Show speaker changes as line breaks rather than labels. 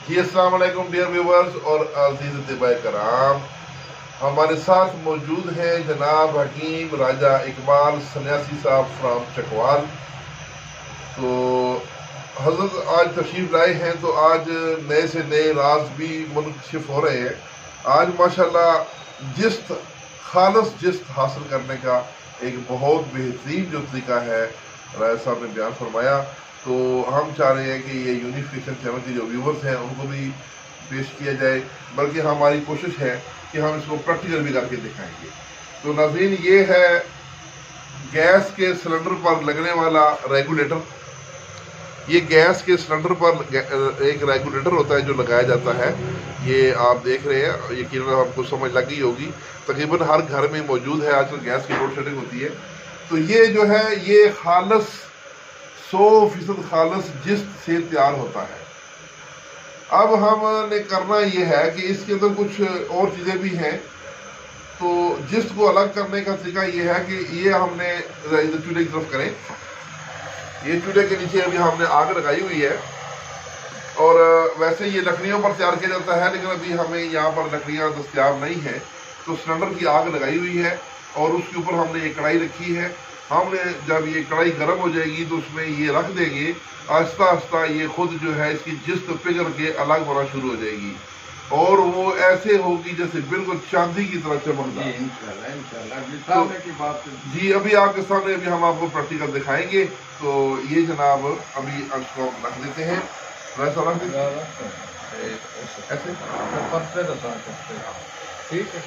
जी अस्सलाम वालेकुम dear viewers और अजीज तिबाए कराम, हमारे साथ मौजूद हैं जनाब हकीम राजा इकबाल सन्यासी साहब फ्राम चकवाल। तो हजरत आज तशरीफ लाए हैं, तो आज नए से नए राज भी मुनकशिफ हो रहे हैं। आज माशाल्लाह जिस्त खालस जिस्त हासिल करने का एक बहुत बेहतरीन जो तरीका है राजा साहब ने बयान फरमाया। तो हम चाह रहे हैं कि ये यूनिफिकेशन चैनल के जो व्यूवर्स हैं उनको भी पेश किया जाए, बल्कि हमारी कोशिश है कि हम इसको प्रैक्टिकल भी करके दिखाएंगे। तो नाज़रीन, ये है गैस के सिलेंडर पर लगने वाला रेगुलेटर। ये गैस के सिलेंडर पर एक रेगुलेटर होता है जो लगाया जाता है। ये आप देख रहे हैं, यकीनन आपको समझ लग गई होगी, तकरीबन हर घर में मौजूद है। आजकल गैस की लोड शेडिंग होती है। तो ये जो है ये खालस 100% खालस जिस्त से तैयार होता है। अब हमने करना ये है कि इसके अंदर कुछ और चीज़ें भी हैं। तो जिस्त को अलग करने का तरीका ये है कि ये हमने इधर चूल्हे की तरफ करें। ये चूल्हे के नीचे अभी हमने आग लगाई हुई है, और वैसे ये लकड़ियों पर तैयार किया जाता है, लेकिन अभी हमें यहाँ पर लकड़ियाँ दस्तयाब नहीं है। तो सिलेंडर की आग लगाई हुई है और उसके ऊपर हमने ये कढ़ाई रखी है। हमने जब ये कढ़ाई गर्म हो जाएगी तो उसमें ये रख देंगे। आहिस्ता आहिस्ता ये खुद जो है इसकी जिस्त पिघल के अलग होना शुरू हो जाएगी, और वो ऐसे होगी जैसे बिल्कुल चांदी की तरह चमकदार। जी अभी आपके सामने अभी हम आपको प्रैक्टिकल दिखाएंगे। तो ये जनाब अभी इसको रख देते हैं, वैसा रख देते हैं ऐसे।
ठीक है।